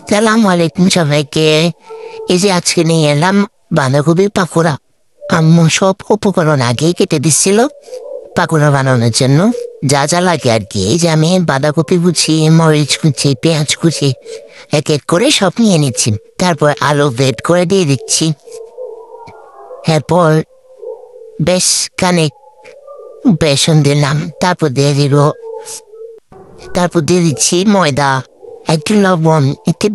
সালাম আলাইকুম সবাইকে। এই যে আজকে নিয়ে এলাম বাঁধাকপির পাকোড়া। আম্মু সব উপকরণ আগেই কেটে দিচ্ছিল পাকোড়া বানানোর জন্য, যা যা লাগে আর কি। এই যে আমি বাঁধাকপি কুচি, মরিচ কুচি, পেঁয়াজ কুচি এক এক করে সব নিয়ে নিচ্ছি। তারপর আলু বেট করে দিয়ে দিচ্ছি। এরপর বেশ খানিক বেসন দিলাম, তারপর দিয়ে দিচ্ছি ময়দা, একটু লবণ, একটু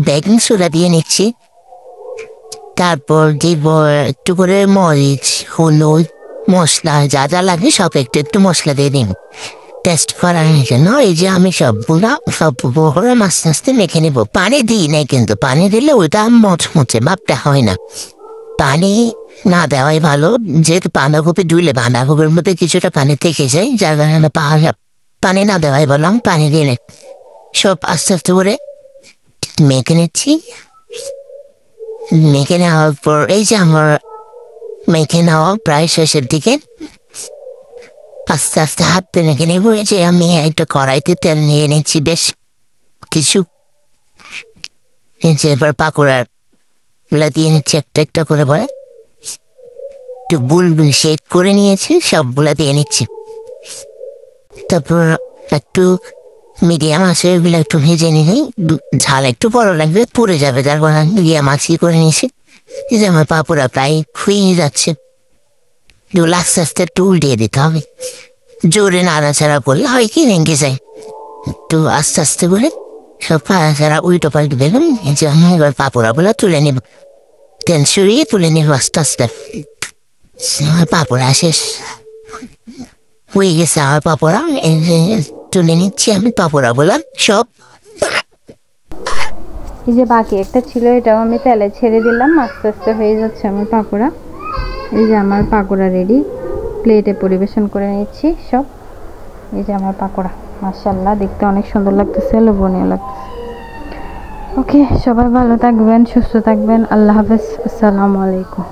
বেকিং সোডা দিয়ে নিচ্ছি। তারপর দিব একটু করে মরিচ, হলুদ, মশলা, যা যা লাগে সব একটু একটু মশলা দিয়ে দিন টেস্ট করার জন্য। এই যে আমি সবগুলো আস্তে আস্তে মেখে নিব। পানি দিই নাই, কিন্তু পানি দিলে ওইটা মচমচে ভাবটা হয় না। পানি না দেওয়াই ভালো, যেহেতু বাঁধাকপি ধুইলে বাঁধাকপির মধ্যে কিছুটা পানি থেকে যায়, যার কারণে পানি না দেওয়াই ভালো। পানি দিলে সব আস্তে আস্তে করে মেখে নিচ্ছি। মেখে নেওয়ার পর এই যে আমার মেখে নেওয়া প্রায় শেষের দিকে, আস্তে আস্তে হাতে মেখে নেব। এই যে আমি একটা কড়াইতে তেল নিয়ে নিচ্ছি বেশ কিছু। এবার পাকোড়ার গুলা দিয়ে নিচ্ছি একটা একটা করে, বলে একটু বুলবুল শেপ করে নিয়েছি, সবগুলা দিয়ে নিচ্ছি। তারপর একটু মিডিয়াম আছে, এগুলো একটু ভেজে নিলে ঝাল একটু বড় লাগবে, পুড়ে যাবে, যার কারণে মিডিয়াম আছে করে নিয়েছি। এই যে আমার পাপড়া প্রায় খুঁয়ে যাচ্ছে, আস্তে আস্তে একটু উল্টিয়ে দিতে হবে। জোরে নাড়াচাড়া করলে হয় কি ভেঙে যায়, একটু আস্তে আস্তে করে সব নাড়াচাড়া উল্টো পাল্টে দেবেন। এই যে আমি এবার পাপড়াগুলো তুলে নেব, তেল সরিয়ে তুলে নেব আস্তে আস্তে। পাপড়া শেষ হয়ে গেছে আমার পাপড়া, তুলে নিচ্ছি আমি পাপড়াগুলো সব। এই যে বাকি একটা ছিল, এটাও আমি তেলে ছেড়ে দিলাম, আস্তে আস্তে হয়ে যাচ্ছে আমার পাকোড়া। এই যে আমার পাকোড়া রেডি, প্লেটে পরিবেশন করে নিচ্ছি সব। এই যে আমার পাকোড়া, মাশাআল্লাহ দেখতে অনেক সুন্দর লাগতেছে, লোভনীয় লাগতেছে। ওকে, সবাই ভালো থাকবেন, সুস্থ থাকবেন, আল্লাহ হাফেজ, আসসালামু আলাইকুম।